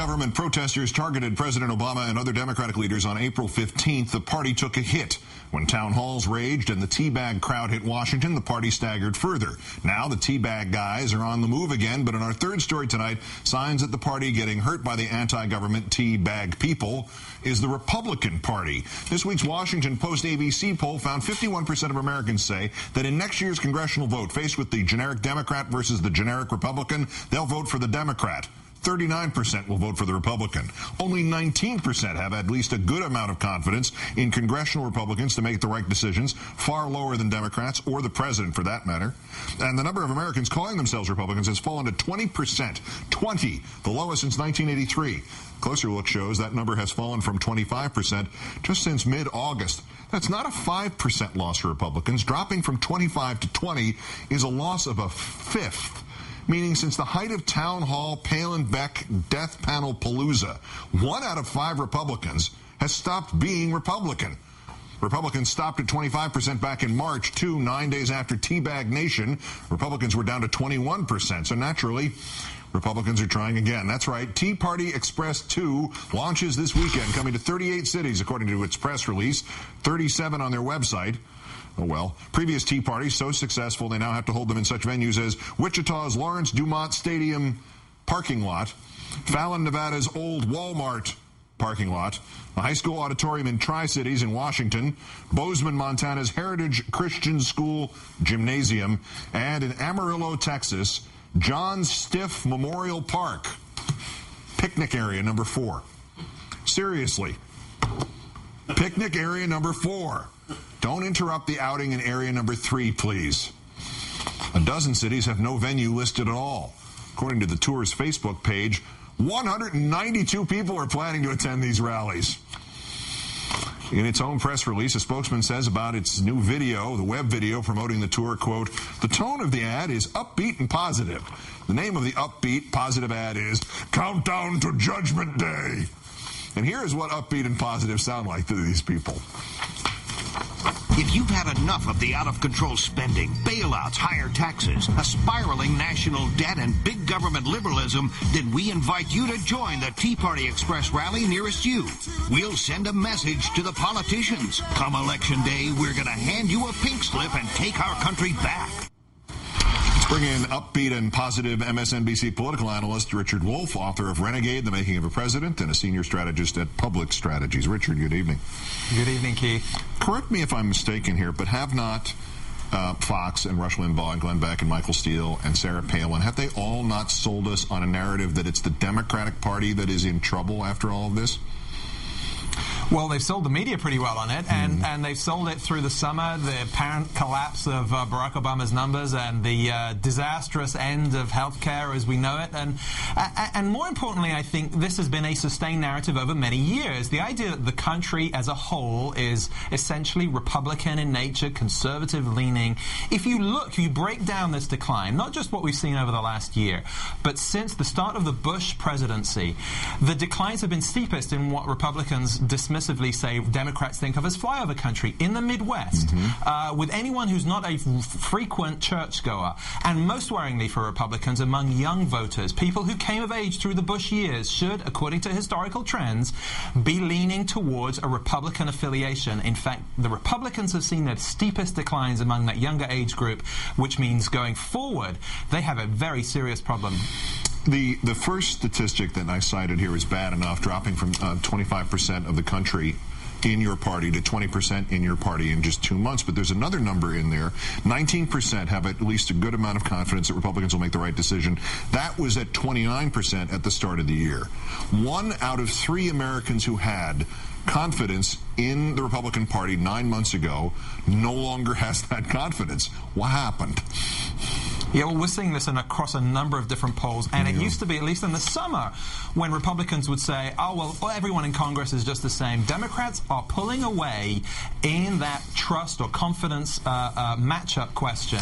Anti-government protesters targeted President Obama and other Democratic leaders on April 15th. The party took a hit. When town halls raged and the teabag crowd hit Washington, the party staggered further. Now the teabag guys are on the move again, but in our third story tonight, signs that the party getting hurt by the anti-government teabag people is the Republican Party. This week's Washington Post ABC poll found 51% of Americans say that in next year's congressional vote, faced with the generic Democrat versus the generic Republican, they'll vote for the Democrat. 39% will vote for the Republican. Only 19% have at least a good amount of confidence in congressional Republicans to make the right decisions, far lower than Democrats or the president for that matter. And the number of Americans calling themselves Republicans has fallen to 20%. 20, the lowest since 1983. Closer look shows that number has fallen from 25% just since mid-August. That's not a 5% loss for Republicans. Dropping from 25 to 20 is a loss of a fifth. Meaning since the height of town hall, Palin-Beck death panel palooza, 1 out of 5 Republicans has stopped being Republican. Republicans stopped at 25% back in March, 9 days after Teabag Nation. Republicans were down to 21%. So naturally, Republicans are trying again. That's right. Tea Party Express 2 launches this weekend, coming to 38 cities, according to its press release, 37 on their website. Oh, well, previous Tea Parties so successful they now have to hold them in such venues as Wichita's Lawrence Dumont Stadium parking lot, Fallon, Nevada's old Walmart parking lot, a high school auditorium in Tri-Cities in Washington, Bozeman, Montana's Heritage Christian School Gymnasium, and in Amarillo, Texas, John Stiff Memorial Park, picnic area number 4. Seriously, picnic area number 4. Don't interrupt the outing in area number 3, please. A dozen cities have no venue listed at all. According to the tour's Facebook page, 192 people are planning to attend these rallies. In its own press release, a spokesman says about its new video, the web video promoting the tour, quote, "The tone of the ad is upbeat and positive. The name of the upbeat, positive ad is Countdown to Judgment Day." And here is what upbeat and positive sound like to these people. If you've had enough of the out-of-control spending, bailouts, higher taxes, a spiraling national debt, and big government liberalism, then we invite you to join the Tea Party Express rally nearest you. We'll send a message to the politicians. Come Election Day, we're going to hand you a pink slip and take our country back. Let's bring in upbeat and positive MSNBC political analyst Richard Wolff, author of Renegade, The Making of a President, and a senior strategist at Public Strategies. Richard, good evening. Good evening, Keith. Correct me if I'm mistaken here, but have not Fox and Rush Limbaugh and Glenn Beck and Michael Steele and Sarah Palin, have they all not sold us on a narrative that it's the Democratic Party that is in trouble after all of this? Well, they've sold the media pretty well on it, and they've sold it through the summer, the apparent collapse of Barack Obama's numbers and the disastrous end of health care as we know it. And more importantly, I think this has been a sustained narrative over many years. The idea that the country as a whole is essentially Republican in nature, conservative-leaning. If you break down this decline, not just what we've seen over the last year, but since the start of the Bush presidency, the declines have been steepest in what Republicans dismissively say Democrats think of as flyover country in the Midwest, with anyone who's not a frequent churchgoer, and most worryingly for Republicans, among young voters, people who came of age through the Bush years should, according to historical trends, be leaning towards a Republican affiliation. In fact, the Republicans have seen their steepest declines among that younger age group, which means going forward, they have a very serious problem. The first statistic that I cited here is bad enough, dropping from 25% of the country in your party to 20% in your party in just 2 months. But there's another number in there. 19% have at least a good amount of confidence that Republicans will make the right decision. That was at 29% at the start of the year. 1 out of 3 Americans who had confidence in the Republican Party 9 months ago no longer has that confidence. What happened? Yeah, well, we're seeing this across a number of different polls, and it used to be, at least in the summer, when Republicans would say, oh, well, everyone in Congress is just the same. Democrats are pulling away in that trust or confidence matchup question.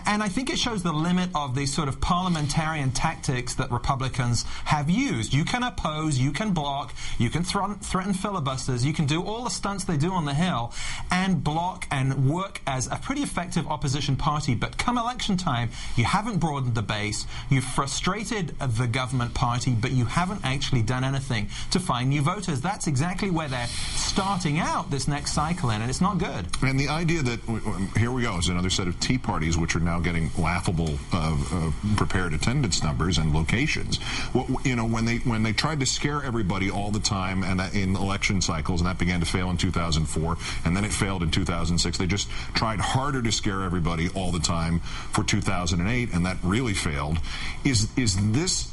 And I think it shows the limit of these sort of parliamentarian tactics that Republicans have used. You can oppose, you can block, you can threaten filibusters, you can do all the stunts they do on the Hill and block and work as a pretty effective opposition party. But come election time, You haven't broadened the base. You've frustrated the government party, but you haven't actually done anything to find new voters. That's exactly where they're starting out this next cycle in, and it's not good. And the idea that, here we go, is another set of Tea Parties which are now getting laughable prepared attendance numbers and locations. Well, you know, when they tried to scare everybody all the time and in election cycles, and that began to fail in 2004, and then it failed in 2006, they just tried harder to scare everybody all the time for 2008, and that really failed. Is this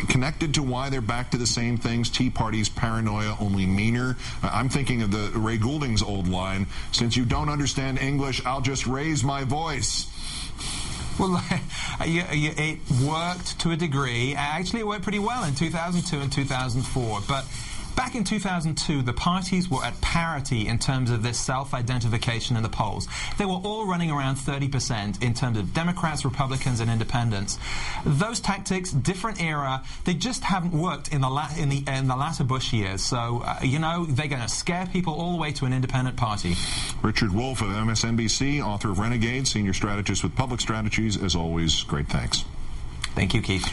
connected to why they're back to the same things? Tea Party's paranoia, only meaner. I'm thinking of the Ray Goulding's old line, since you don't understand English, I'll just raise my voice. Well, it worked to a degree. Actually, it worked pretty well in 2002 and 2004. But back in 2002, the parties were at parity in terms of this self-identification in the polls. They were all running around 30% in terms of Democrats, Republicans, and Independents. Those tactics, different era, they just haven't worked in the latter Bush years. So, you know, they're going to scare people all the way to an independent party. Richard Wolff of MSNBC, author of Renegade, senior strategist with Public Strategies. As always, great thanks. Thank you, Keith.